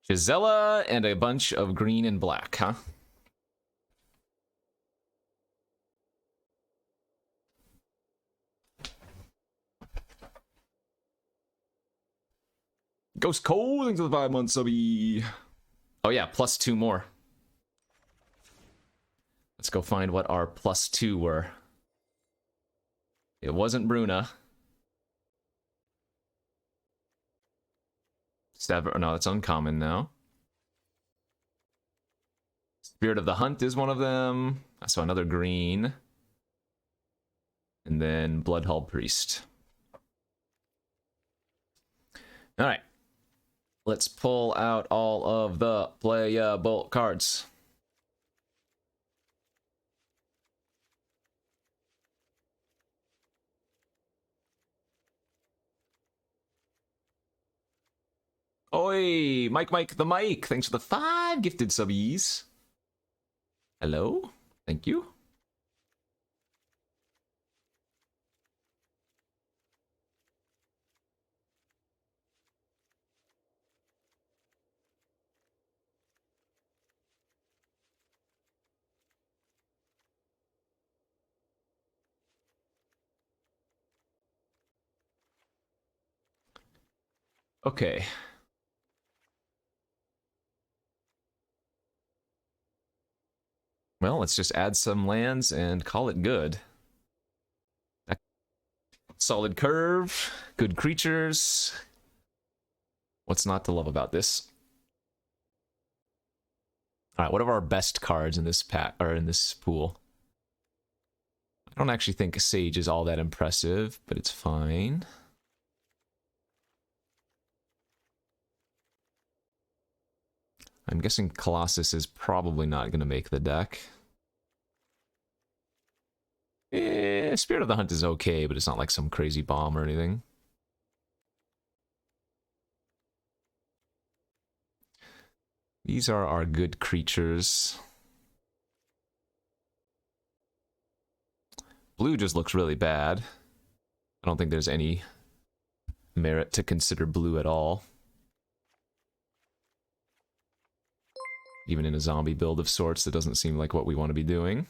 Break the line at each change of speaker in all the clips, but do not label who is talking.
Gisela and a bunch of green and black, huh? Ghost Cole, thanks for the 5 months, subby. Oh yeah, plus 2 more. Let's go find what our plus 2 were. It wasn't Bruna. No, that's uncommon now. Spirit of the Hunt is one of them. So another green. And then Bloodhull Priest. Alright. Let's pull out all of the playable cards. Oi, Mike the Mike. Thanks for the 5 gifted subbies. Hello. Thank you. Okay. Well, let's just add some lands and call it good. Solid curve, good creatures. What's not to love about this? All right, what are our best cards in this pack or in this pool? I don't actually think Sage is all that impressive, but it's fine. I'm guessing Colossus is probably not going to make the deck. Spirit of the Hunt is okay, but it's not like some crazy bomb or anything. These are our good creatures. Blue just looks really bad. I don't think there's any merit to consider blue at all. Even in a zombie build of sorts, that doesn't seem like what we want to be doing.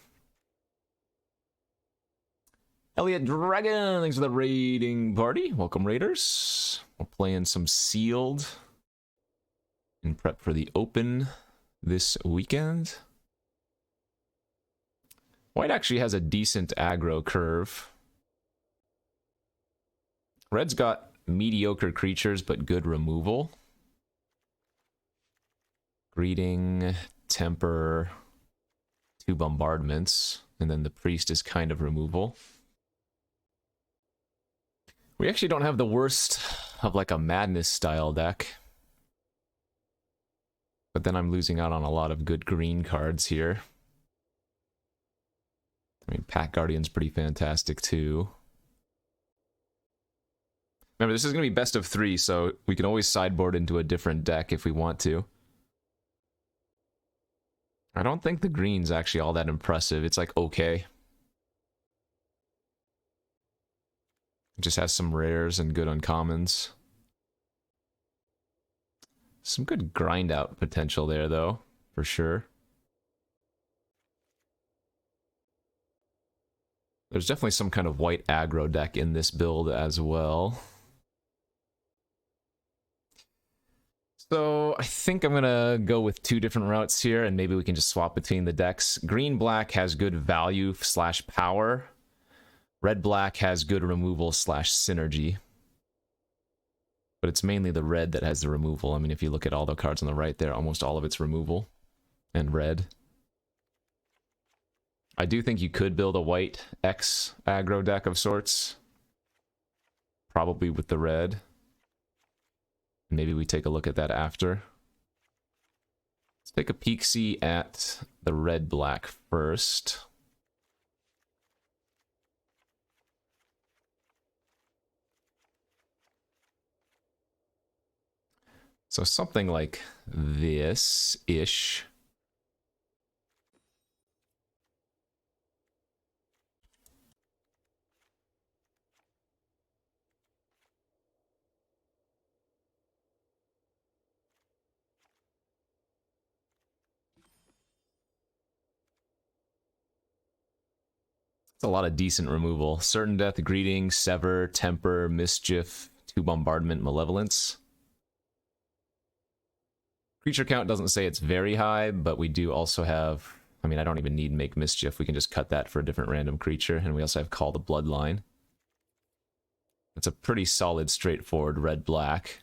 Elliot Dragon, thanks for the raiding party. Welcome, Raiders. We're playing some Sealed in prep for the Open this weekend. White actually has a decent aggro curve. Red's got mediocre creatures, but good removal. Greeting, Temper, 2 bombardments, and then the Priest is kind of removal. We actually don't have the worst of like a Madness style deck. But then I'm losing out on a lot of good green cards here. I mean, Pack Guardian's pretty fantastic too. Remember, this is going to be best of 3, so we can always sideboard into a different deck if we want to. I don't think the green's actually all that impressive. It's like okay. It just has some rares and good uncommons. Some good grind out potential there though, for sure. There's definitely some kind of white aggro deck in this build as well. So I think I'm gonna go with 2 different routes here, and maybe we can just swap between the decks. Green-black has good value / power. Red-black has good removal / synergy. But it's mainly the red that has the removal. I mean, if you look at all the cards on the right there, almost all of it's removal. And red. I do think you could build a white X aggro deck of sorts. Probably with the red. Maybe we take a look at that after. Let's take a peek-see at the red-black first. So something like this-ish. It's a lot of decent removal. Certain Death, Greeting, Sever, Temper, Mischief, 2 Bombardment, Malevolence. Creature count doesn't say it's very high, but we do also have... I mean, I don't even need Make Mischief. We can just cut that for a different random creature. And we also have Call the Bloodline. It's a pretty solid, straightforward red-black.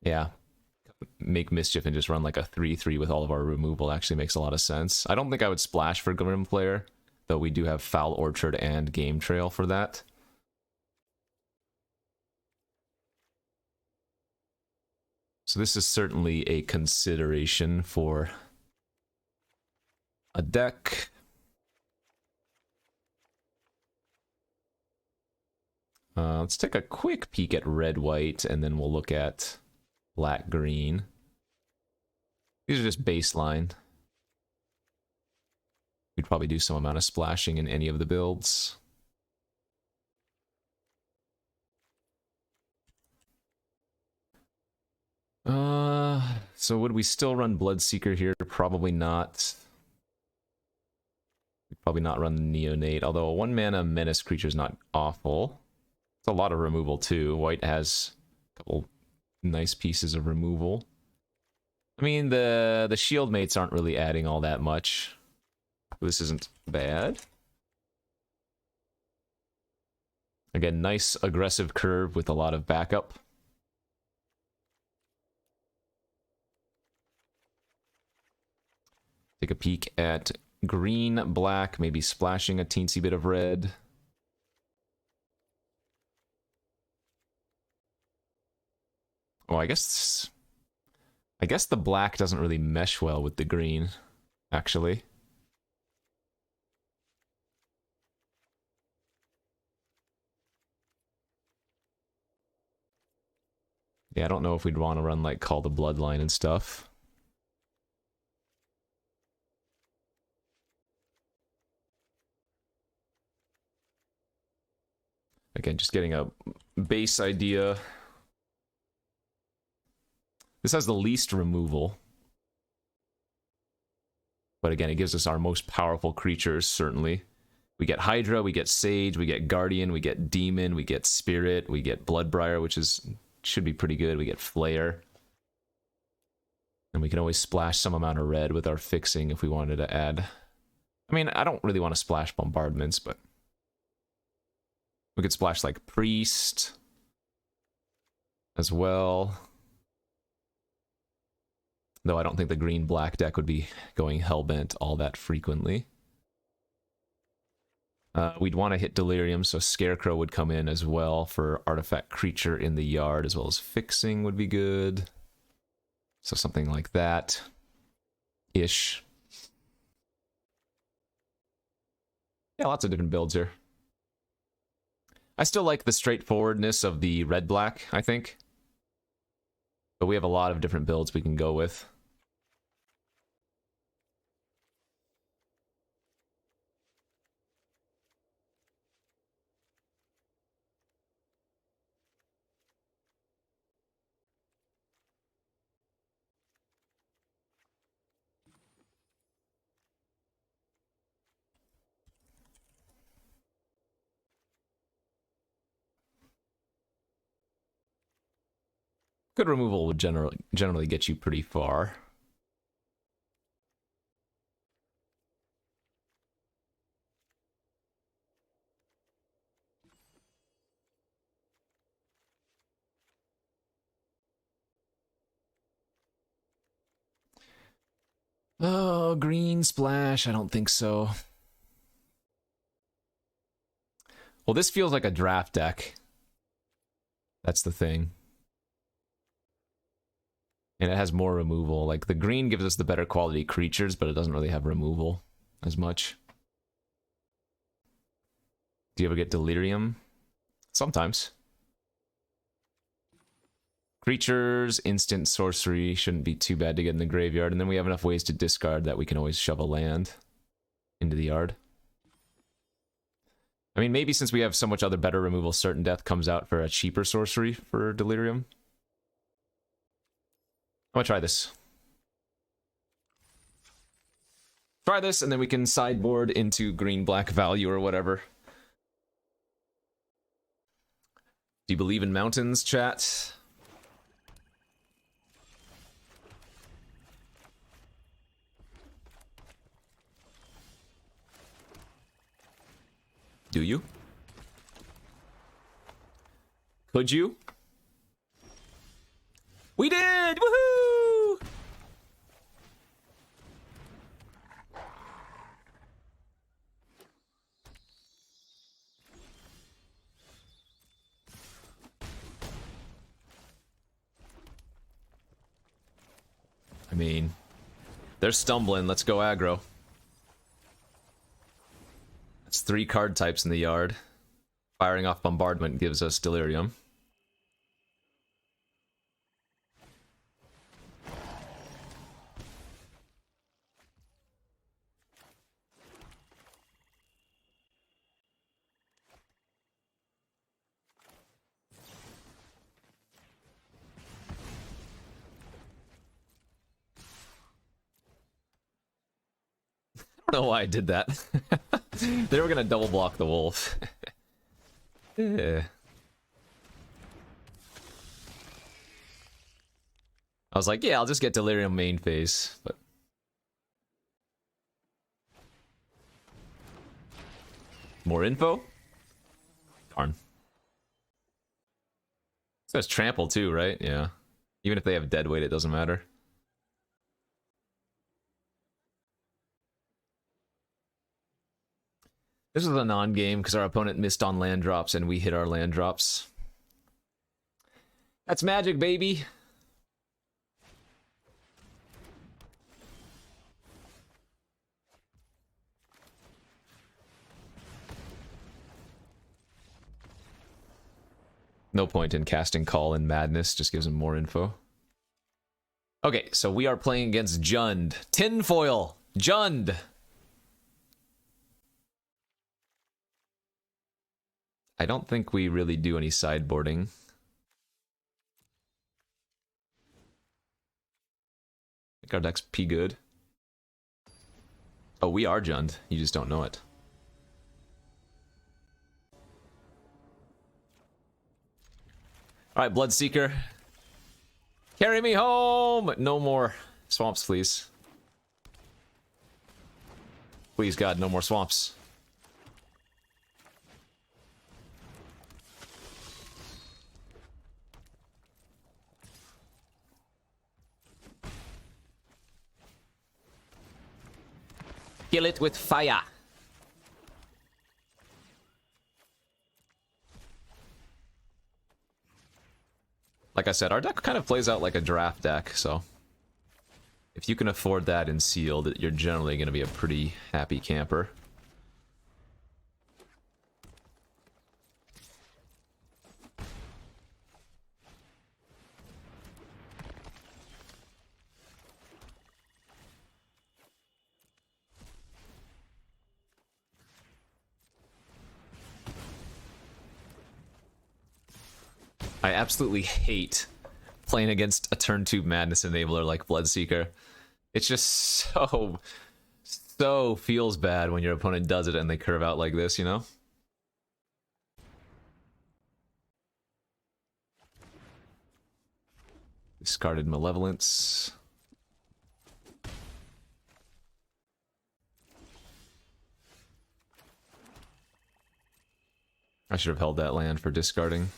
Yeah. Make Mischief and just run like a 3/3 with all of our removal actually makes a lot of sense. I don't think I would splash for Grim Player, though we do have Foul Orchard and Game Trail for that. So this is certainly a consideration for a deck. Let's take a quick peek at red-white, and then we'll look at black-green. These are just baseline. We'd probably do some amount of splashing in any of the builds. So would we still run Bloodseeker here? Probably not. We'd probably not run Neonate, although a 1-mana Menace creature is not awful. It's a lot of removal too. White has a couple nice pieces of removal. I mean, the shield mates aren't really adding all that much. This isn't bad. Again, nice aggressive curve with a lot of backup. Take a peek at green, black, maybe splashing a teensy bit of red. Oh, I guess the black doesn't really mesh well with the green, actually. Yeah, I don't know if we'd want to run like Call the Bloodline and stuff. Again, just getting a base idea. This has the least removal. But again, it gives us our most powerful creatures, certainly. We get Hydra, we get Sage, we get Guardian, we get Demon, we get Spirit, we get Bloodbriar, which should be pretty good. We get Flare. And we can always splash some amount of red with our fixing if we wanted to add. I mean, I don't really want to splash bombardments, but we could splash like Priest as well. Though I don't think the green-black deck would be going Hellbent all that frequently. We'd want to hit Delirium, so Scarecrow would come in as well for Artifact Creature in the yard, as well as Fixing would be good. So something like that. Ish. Yeah, lots of different builds here. I still like the straightforwardness of the red-black, I think. But we have a lot of different builds we can go with. Good removal would generally get you pretty far. Oh, green splash. I don't think so. Well, this feels like a draft deck. That's the thing. And it has more removal. Like, the green gives us the better quality creatures, but it doesn't really have removal as much. Do you ever get Delirium? Sometimes. Creatures, instant sorcery shouldn't be too bad to get in the graveyard. And then we have enough ways to discard that we can always shove a land into the yard. I mean, maybe since we have so much other better removal, Certain Death comes out for a cheaper sorcery for Delirium. I'm gonna try this. Try this, and then we can sideboard into green-black value or whatever. Do you believe in mountains, chat? Do you? Could you? We did! Woohoo! I mean, they're stumbling. Let's go aggro. That's 3 card types in the yard. Firing off Bombardment gives us Delirium. I don't know why I did that. They were gonna double block the wolf. Yeah. I was like, yeah, I'll just get Delirium main phase, but more info? Darn. It says trample too, right? Yeah. Even if they have dead weight, it doesn't matter. This was a non-game because our opponent missed on land drops and we hit our land drops. That's magic, baby! No point in casting Call in Madness, just gives him more info. Okay, so we are playing against Jund. Tinfoil! Jund! I don't think we really do any sideboarding. I think our deck's P good. Oh, we are Jund. You just don't know it. Alright, Bloodseeker. Carry me home! No more swamps, please. Please, God, no more swamps. Kill it with fire. Like I said, our deck kind of plays out like a draft deck, so if you can afford that in sealed, you're generally going to be a pretty happy camper. I absolutely hate playing against a turn 2 Madness Enabler like Bloodseeker. It's just so feels bad when your opponent does it and they curve out like this, you know? Discarded Malevolence. I should have held that land for discarding.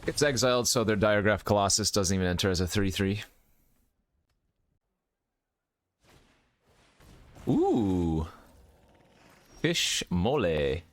It's exiled, so their Diregraph Colossus doesn't even enter as a 3/3. Ooh. Fish mole.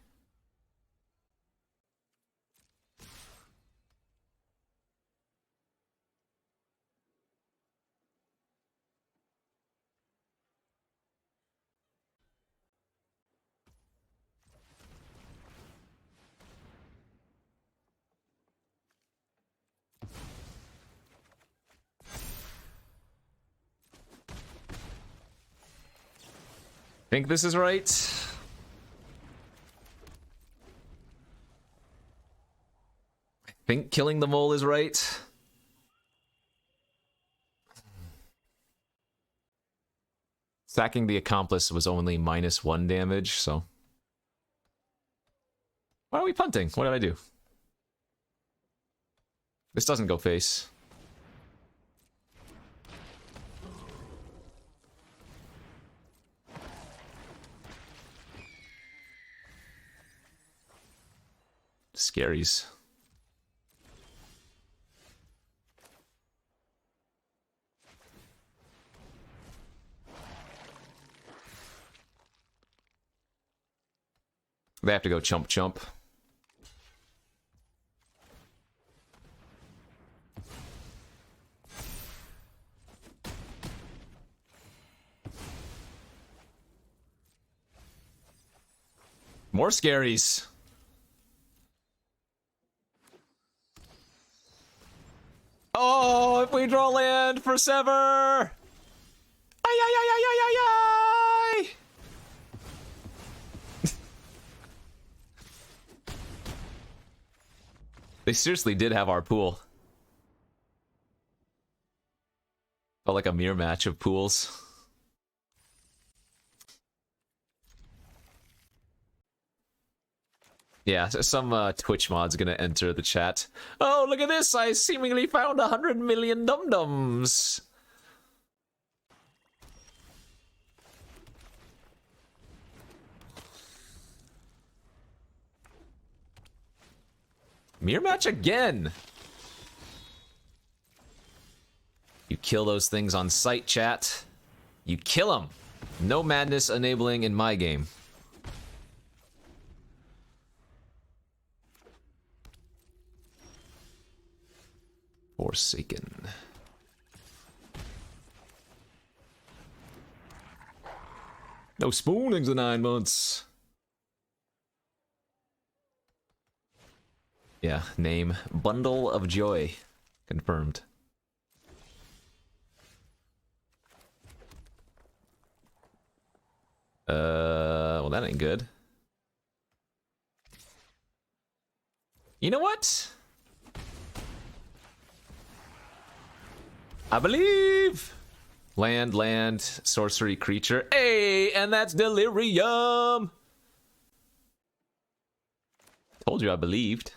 Think this is right. I think killing the mole is right. Sacking the accomplice was only -1 damage, so... Why are we punting? What did I do? This doesn't go face. Scaries. They have to go chump chump. More scaries. Oh, if we draw land for Sever! Ay, ay, ay, ay, ay, ay, ay! They seriously did have our pool. Felt like a mirror match of pools. Yeah, some Twitch mod's gonna enter the chat. Oh, look at this! I seemingly found 100 million dum-dums! Mirror match again! You kill those things on sight, chat. You kill them! No madness enabling in my game. Forsaken. No spoonings in 9 months. Yeah, name Bundle of Joy. Confirmed. Well, that ain't good. You know what? I believe! Land, sorcery creature. Hey, and that's Delirium! Told you I believed.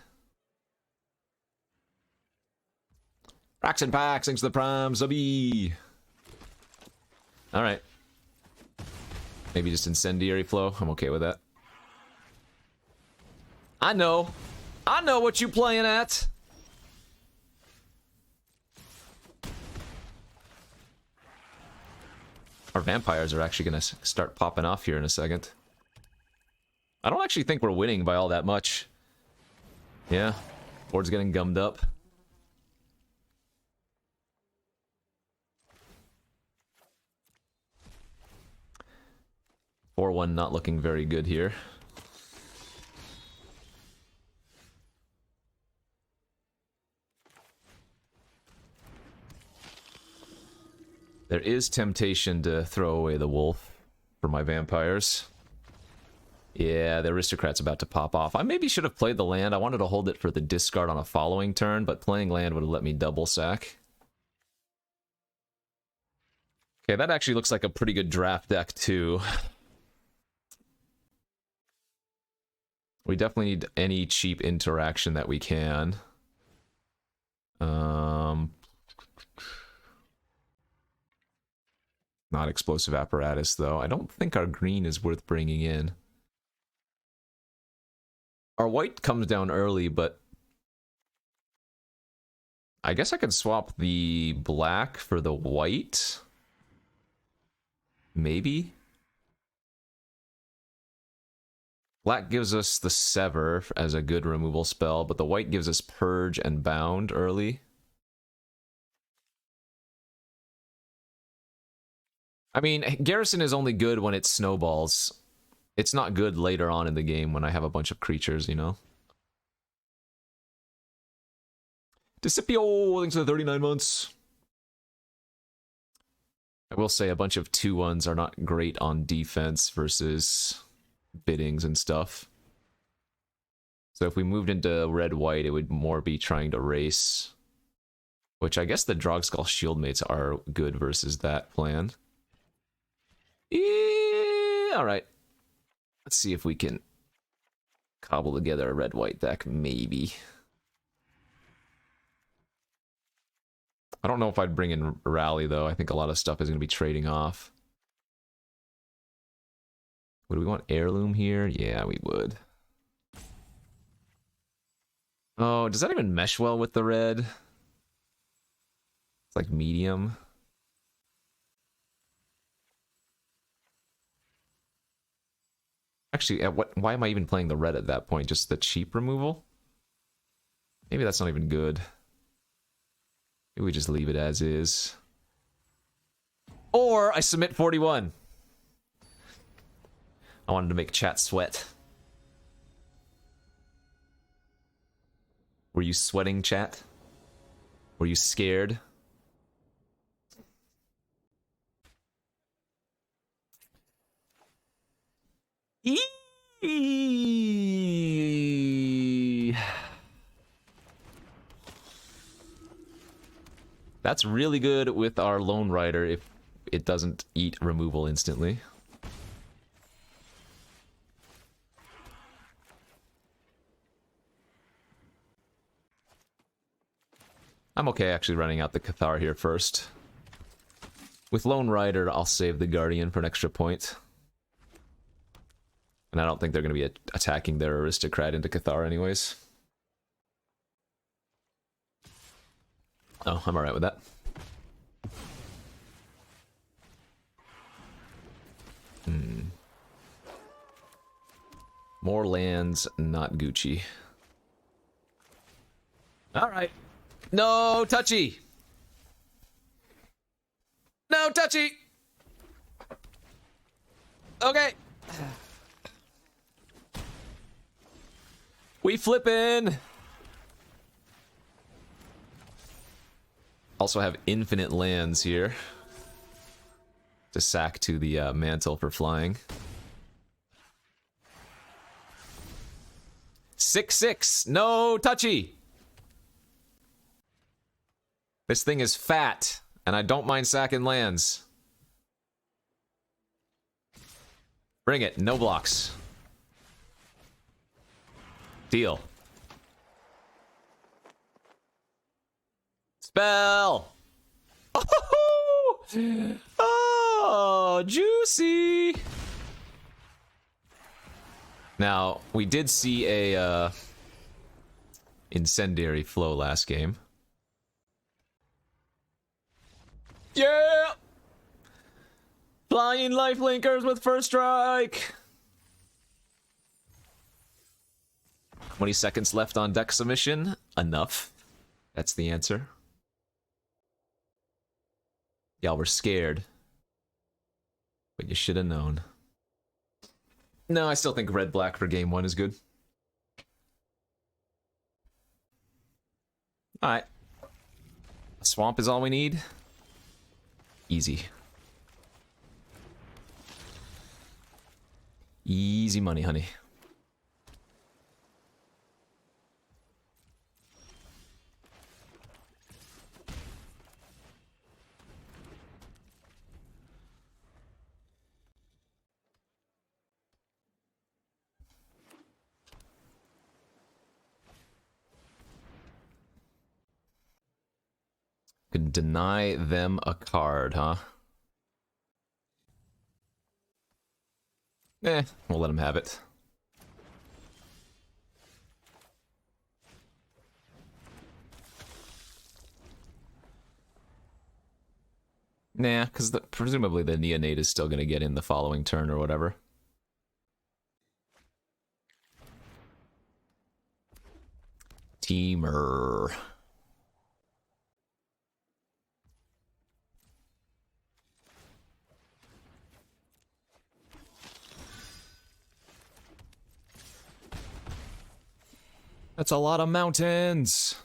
Racks and packs, thanks to the prime, Zubby! Alright. Maybe just Incendiary Flow, I'm okay with that. I know what you playing at! Our vampires are actually gonna start popping off here in a second. I don't actually think we're winning by all that much. Yeah, board's getting gummed up. (4-1) not looking very good here. There is temptation to throw away the wolf for my vampires. Yeah, the aristocrat's about to pop off. I maybe should have played the land. I wanted to hold it for the discard on a following turn, but playing land would have let me double sack. Okay, that actually looks like a pretty good draft deck, too. We definitely need any cheap interaction that we can. Not explosive apparatus, though. I don't think our green is worth bringing in. Our white comes down early, but I guess I could swap the black for the white. Maybe. Black gives us the Sever as a good removal spell, but the white gives us Purge and Bound early. I mean, Garrison is only good when it snowballs. It's not good later on in the game when I have a bunch of creatures, you know? Discipio, thanks for the 39 months. I will say a bunch of 2/1s are not great on defense versus biddings and stuff. So if we moved into red-white, it would more be trying to race. Which I guess the Drogskull Shieldmates are good versus that plan. Yeah, alright. Let's see if we can cobble together a red-white deck, maybe. I don't know if I'd bring in Rally, though. I think a lot of stuff is going to be trading off. Would we want Heirloom here? Yeah, we would. Oh, does that even mesh well with the red? It's like medium. Actually, why am I even playing the red at that point? Just the cheap removal? Maybe that's not even good. Maybe we just leave it as is. Or I submit 41. I wanted to make chat sweat. Were you sweating, chat? Were you scared? That's really good with our Lone Rider if it doesn't eat removal instantly. I'm okay actually running out the Cathar here first. With Lone Rider, I'll save the Guardian for an extra point. And I don't think they're going to be attacking their Aristocrat into Cathar anyways. Oh, I'm alright with that. More lands, not Gucci. Alright. No touchy! No touchy! Okay. We flippin'! Also have infinite lands here. To sack to the mantle for flying. 6/6, no touchy! This thing is fat, and I don't mind sacking lands. Bring it, no blocks. Deal. Spell! Oh, juicy! Now, we did see a incendiary flow last game. Yeah! Flying lifelinkers with first strike! 20 seconds left on deck submission. Enough. That's the answer. Y'all were scared. But you should have known. No, I still think red-black for game 1 is good. Alright. A swamp is all we need. Easy. Easy money, honey. Can deny them a card, huh? We'll let them have it. Nah, because presumably the Neonate is still going to get in the following turn or whatever. Teamer. That's a lot of mountains.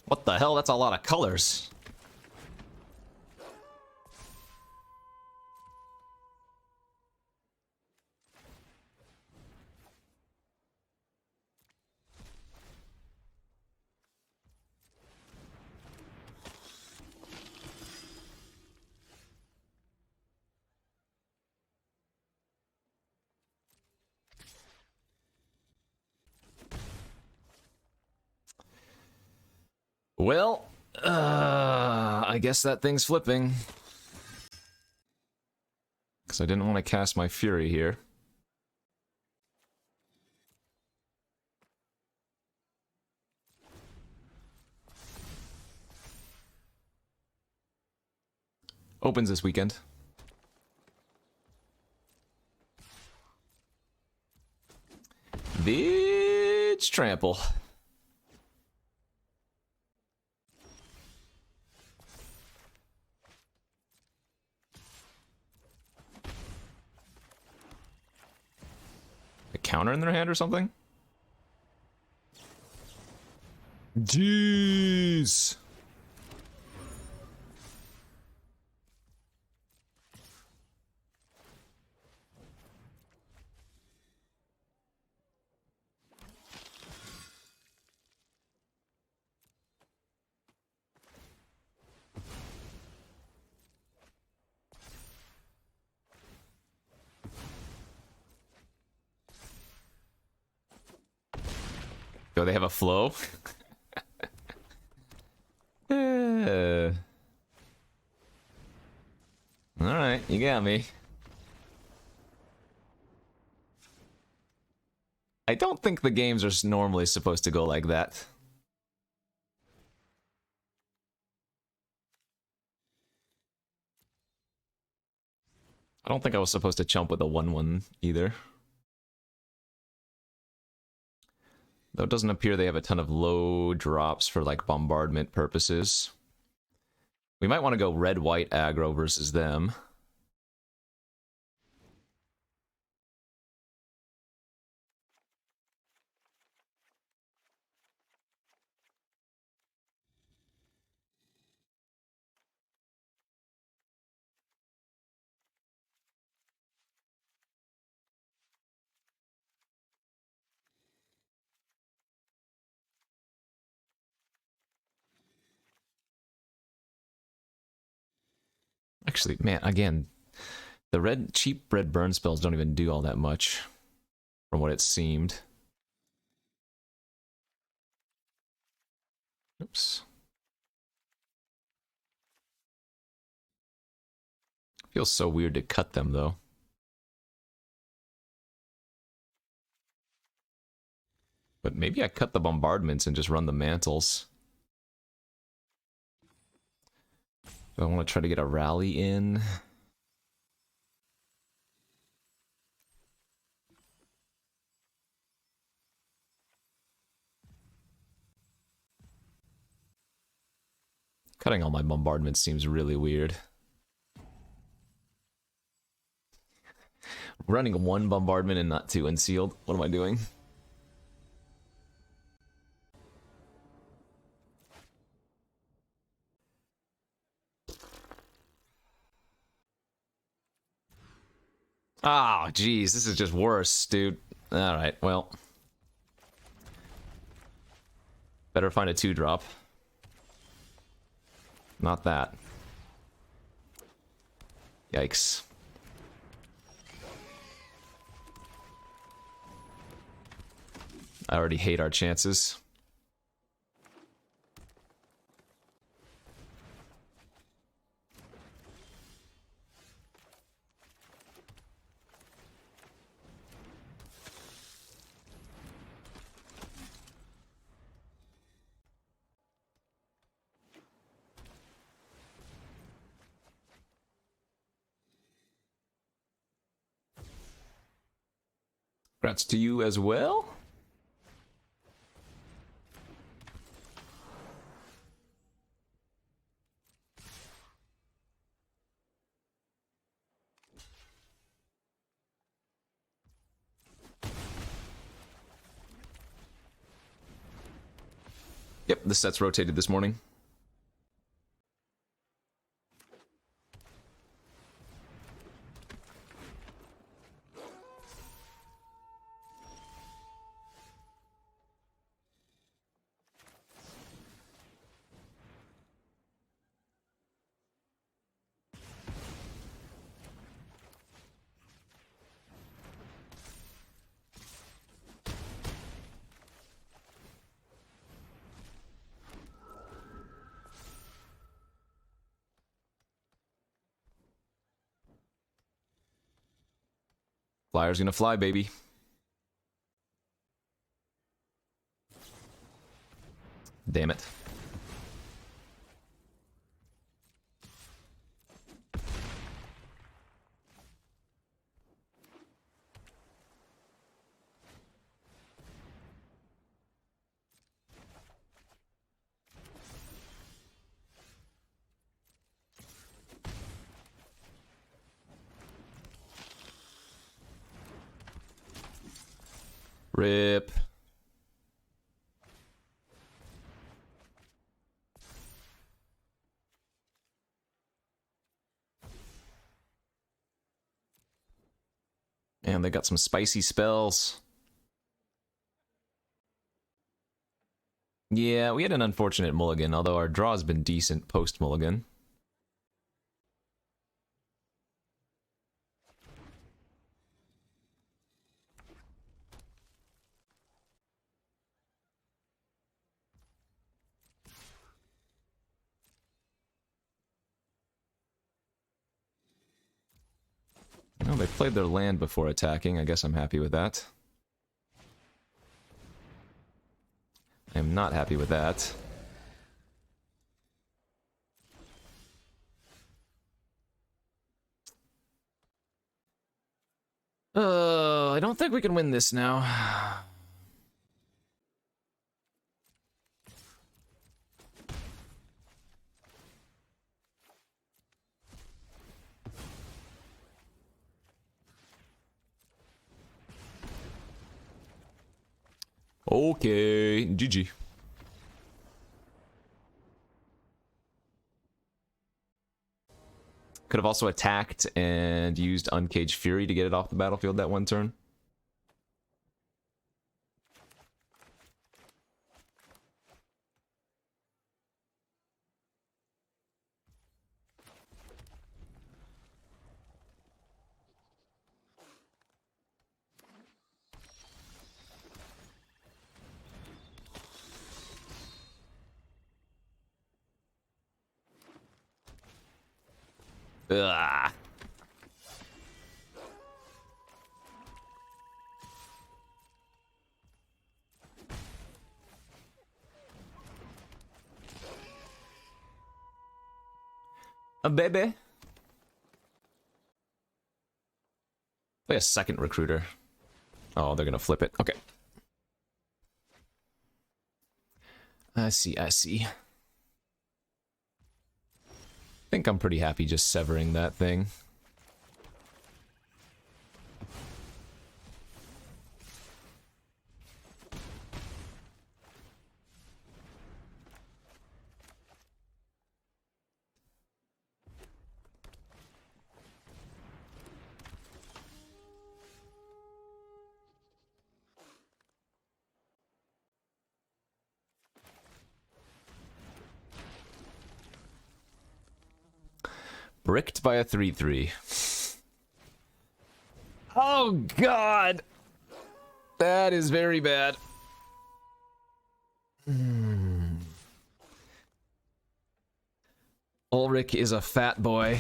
What the hell? That's a lot of colors. Well, I guess that thing's flipping. Because I didn't want to cast my Fury here. Opens this weekend. Bitch trample. A counter in their hand or something? Jeez. Do they have a flow? Alright, you got me. I don't think the games are normally supposed to go like that. I don't think I was supposed to chump with a 1/1 either. Though it doesn't appear they have a ton of low drops for like bombardment purposes. We might want to go red-white aggro versus them. Actually, man, again, the cheap red burn spells don't even do all that much from what it seemed. Oops. Feels so weird to cut them, though. But maybe I cut the bombardments and just run the mantles. Do I want to try to get a rally in? Cutting all my bombardments seems really weird. Running one bombardment and not two unsealed. What am I doing? Ah, oh, geez, this is just worse, dude. Alright, well. Better find a 2-drop. Not that. Yikes. I already hate our chances. Congrats to you as well. Yep, the set's rotated this morning. Flyer's gonna fly, baby. Damn it. Rip. And they got some spicy spells. Yeah, we had an unfortunate mulligan, although our draw's been decent post-mulligan. Well, they played their land before attacking. I guess I'm happy with that. I am not happy with that. I don't think we can win this now. Okay, GG. Could have also attacked and used Uncaged Fury to get it off the battlefield that one turn. Ugh. A baby. Play a second recruiter. Oh, they're gonna flip it. Okay. I see, I see. I think I'm pretty happy just severing that thing. Bricked by a 3/3. Oh god! That is very bad. Ulrich is a fat boy.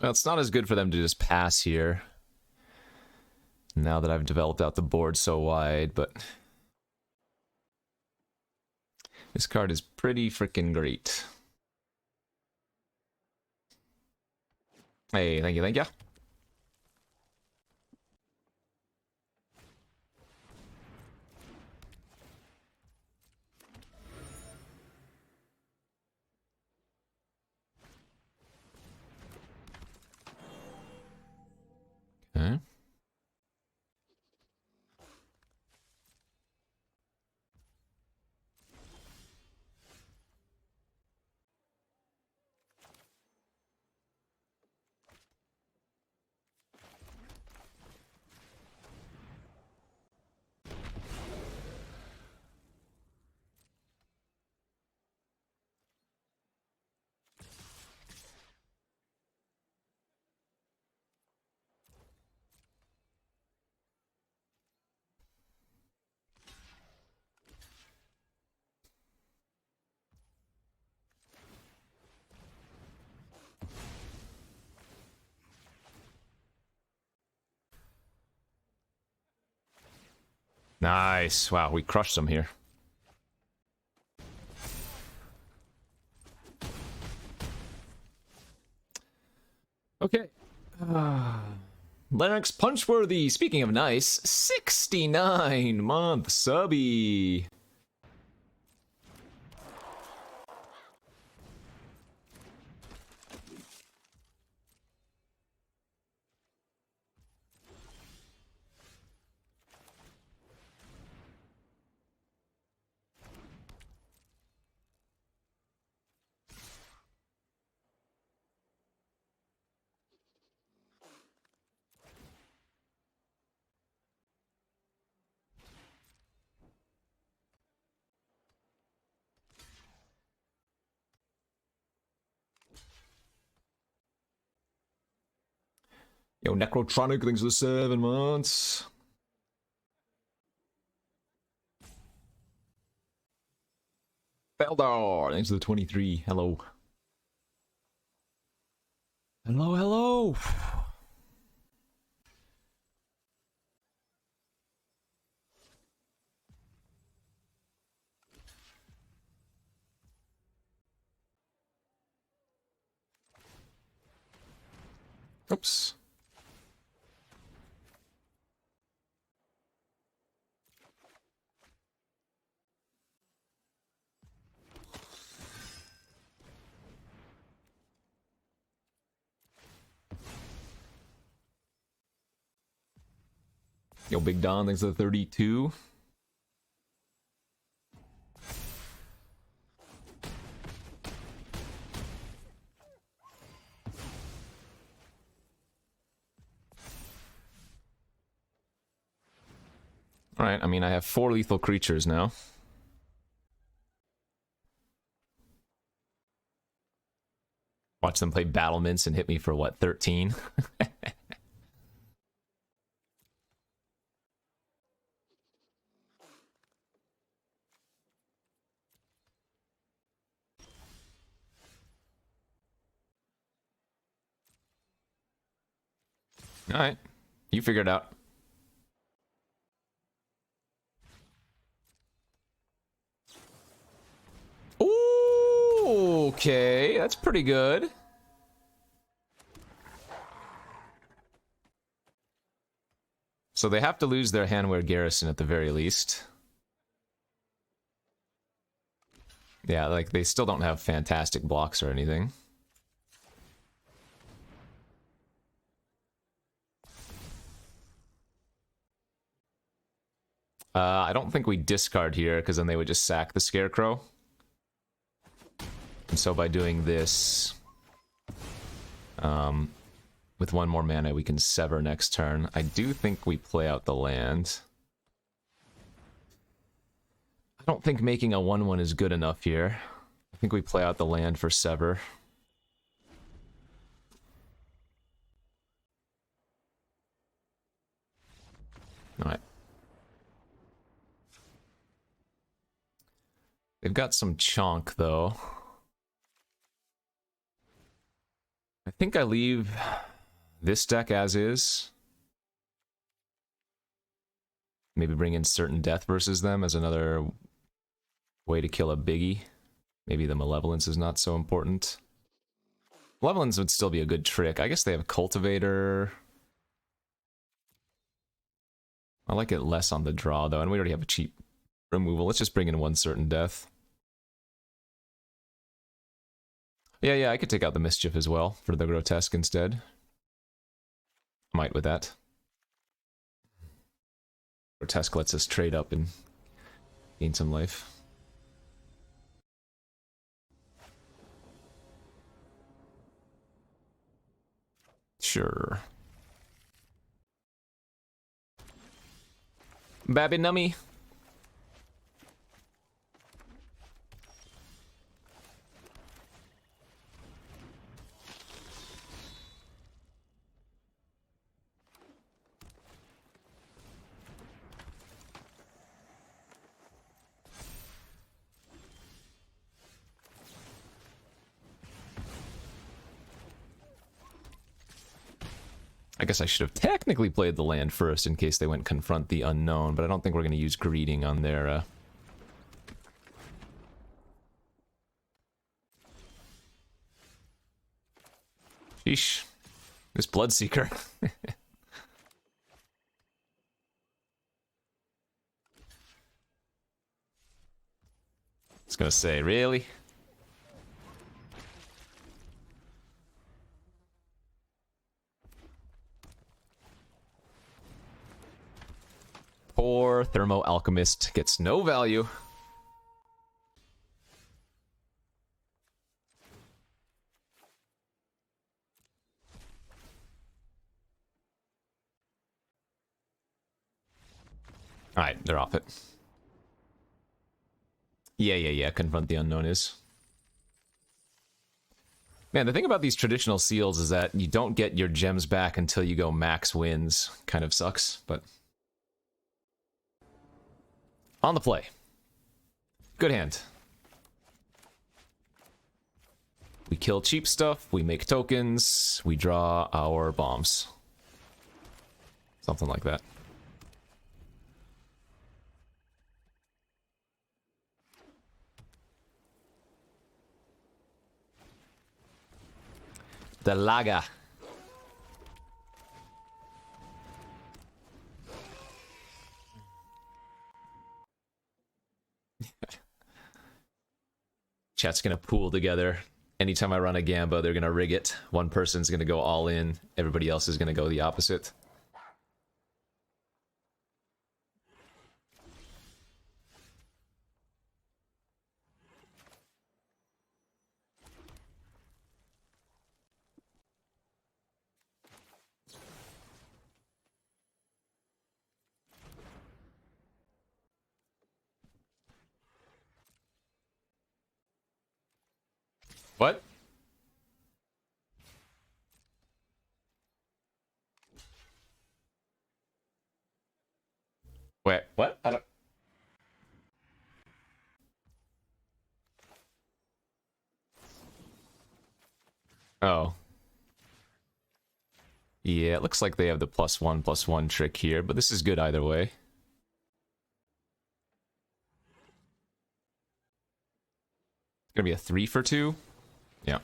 Well, it's not as good for them to just pass here. Now that I've developed out the board so wide, but... this card is pretty freaking great. Hey, thank you, thank you. Okay. Nice. Wow, we crushed them here. Okay. Larynx Punchworthy, speaking of nice, 69-month subby. Yo, Necrotronic, thanks for the 7 months. Feldar, thanks for the 23. Hello. Hello, hello. Oops. Yo, Big Don, thanks for the 32. Alright, I mean, I have 4 lethal creatures now. Watch them play Battlements and hit me for, what, 13? Alright, you figure it out. Ooh, okay, that's pretty good. So they have to lose their Handwear Garrison at the very least. Yeah, like, they still don't have fantastic blocks or anything. I don't think we discard here, because then they would just sack the Scarecrow. And so by doing this, with 1 more mana, we can sever next turn. I do think we play out the land. I don't think making a 1/1 is good enough here. I think we play out the land for sever. Alright. They've got some chonk, though. I think I leave this deck as is. Maybe bring in Certain Death versus them as another way to kill a biggie. Maybe the Malevolence is not so important. Malevolence would still be a good trick. I guess they have Cultivator. I like it less on the draw, though, and we already have a cheap removal. Let's just bring in 1 Certain Death. Yeah, I could take out the Mischief as well for the Grotesque instead. Might with that. Grotesque lets us trade up and gain some life. Sure. NumotTheNummy. I guess I should have technically played the land first in case they went confront the unknown, but I don't think we're going to use greeting on their... Sheesh. This Bloodseeker. I was gonna say, really? Poor Thermo Alchemist gets no value. Alright, they're off it. Yeah, confront the unknown is. Man, the thing about these traditional seals is that you don't get your gems back until you go max wins. Kind of sucks, but... On the play. Good hand. We kill cheap stuff, we make tokens, we draw our bombs. Something like that. The Laga. Chat's gonna pool together. Anytime I run a Gamba, they're gonna rig it. One person's gonna go all in, everybody else is gonna go the opposite. What? Wait, what? I don't... Oh. Yeah, it looks like they have the +1/+1 trick here, but this is good either way. It's gonna be a 3 for 2? Yeah.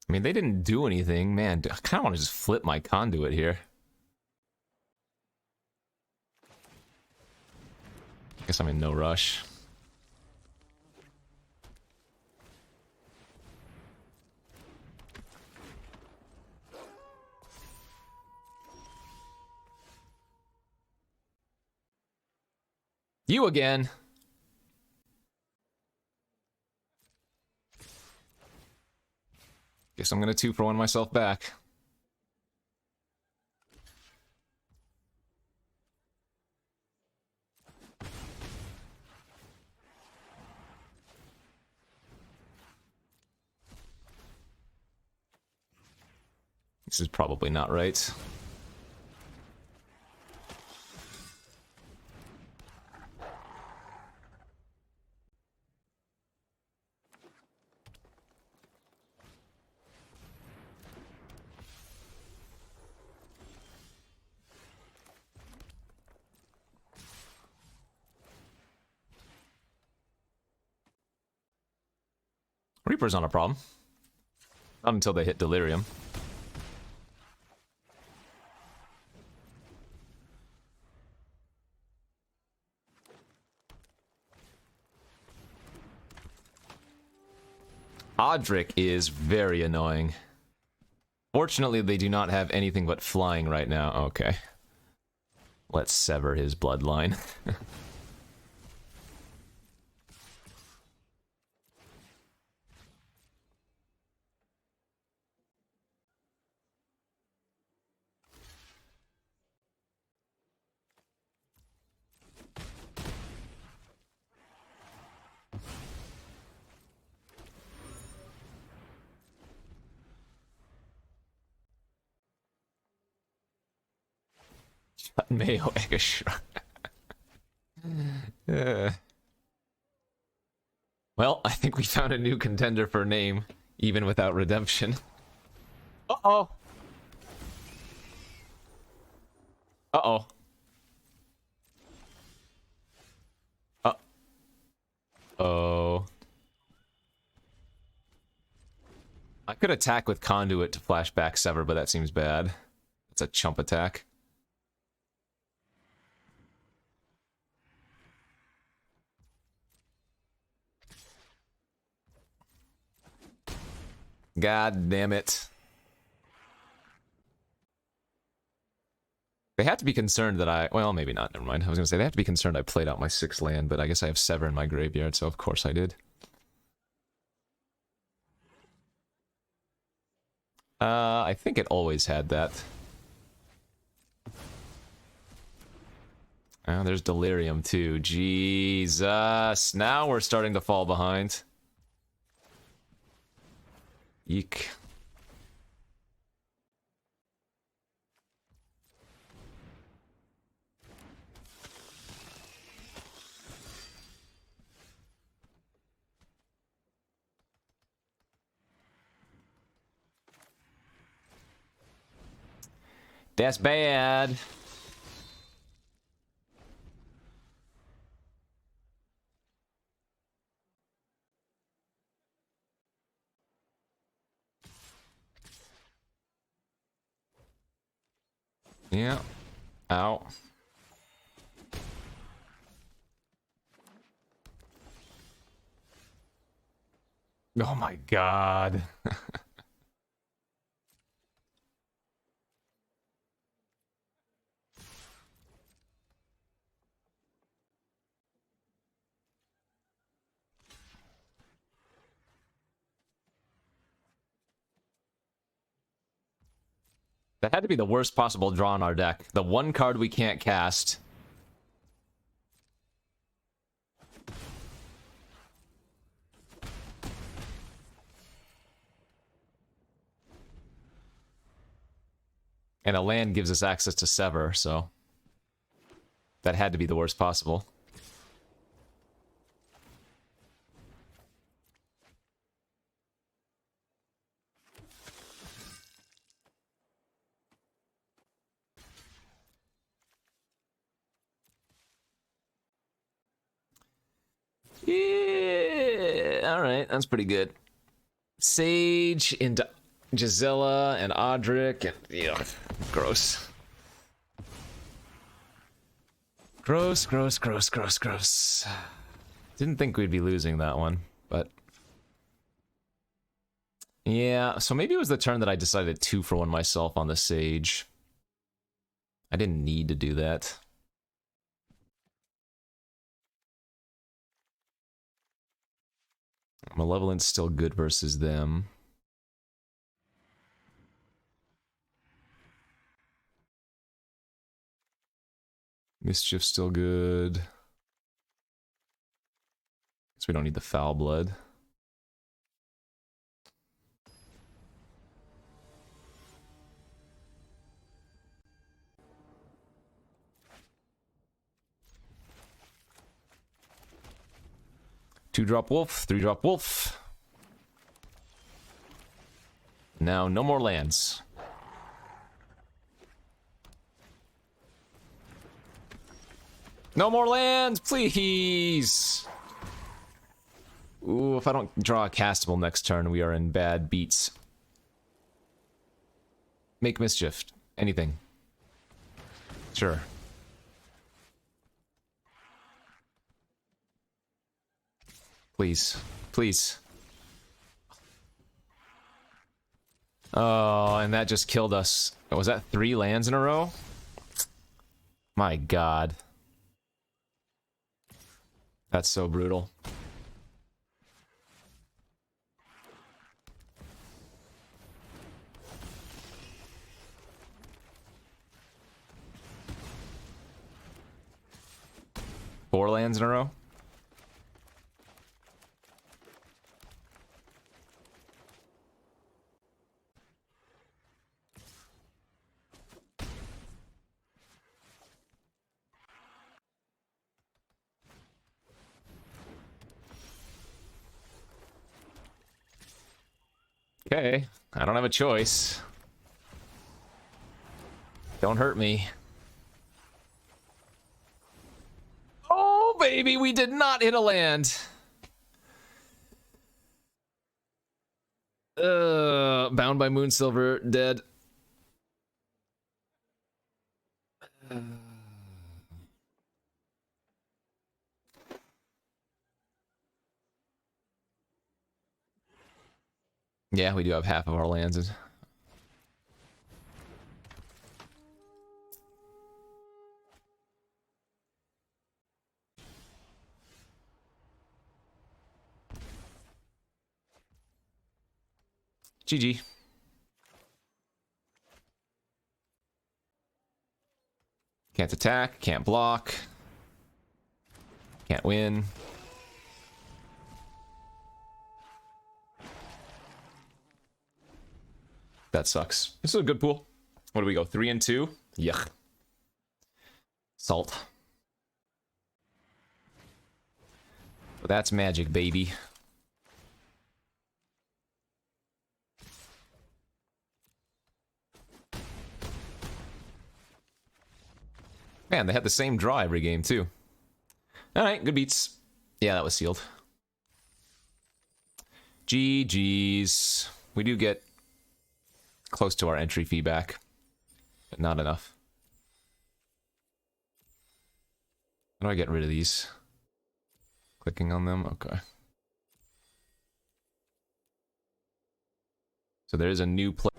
I mean, they didn't do anything. Man, I kind of want to just flip my conduit here. Guess I'm in no rush. You again. Guess I'm gonna 2-for-1 myself back. This is probably not right. Reaper's not a problem. Not until they hit Delirium. Odric is very annoying. Fortunately, they do not have anything but flying right now. Okay. Let's sever his bloodline. Mayo Ega Shrine. Well, I think we found a new contender for name, even without redemption. Uh-oh. Uh-oh. Uh-oh. I could attack with Conduit to flashback Sever, but that seems bad. It's a chump attack. God damn it. They have to be concerned that I... Well, maybe not, never mind. I was gonna say, they have to be concerned I played out my 6th land, but I guess I have Sever in my graveyard, so of course I did. I think it always had that. Oh, there's Delirium too. Jesus. Now we're starting to fall behind. Eek. That's bad. Yeah. Ow. Oh my god. That had to be the worst possible draw in our deck. The one card we can't cast. And a land gives us access to Sever, so... That had to be the worst possible. Yeah, alright, that's pretty good. Sage into Gisela and Audric, and yeah, gross. Gross, gross, gross, gross, gross. Didn't think we'd be losing that one, but... Yeah, so maybe it was the turn that I decided 2-for-1 myself on the Sage. I didn't need to do that. Malevolent's still good versus them. Mischief's still good. Guess we don't need the Foul Blood. Two-drop Wolf, 3-drop Wolf. Now, no more lands. No more lands, please! Ooh, if I don't draw a castable next turn, we are in bad beats. Make Mischief. Anything. Sure. Please. Please. Oh, and that just killed us. Was that 3 lands in a row? My god. That's so brutal. Four lands in a row? Okay, I don't have a choice. Don't hurt me. Oh, baby, we did not hit a land. Bound by Moonsilver, dead. Yeah, we do have half of our lands. GG. Can't attack, can't block. Can't win. That sucks. This is a good pool. What do we go? 3 and 2? Yuck. Salt. But that's magic, baby. Man, they had the same draw every game, too. Alright, good beats. Yeah, that was sealed. GG's. We do get close to our entry fee back, but not enough. How do I get rid of these? Clicking on them? Okay. So there is a new play.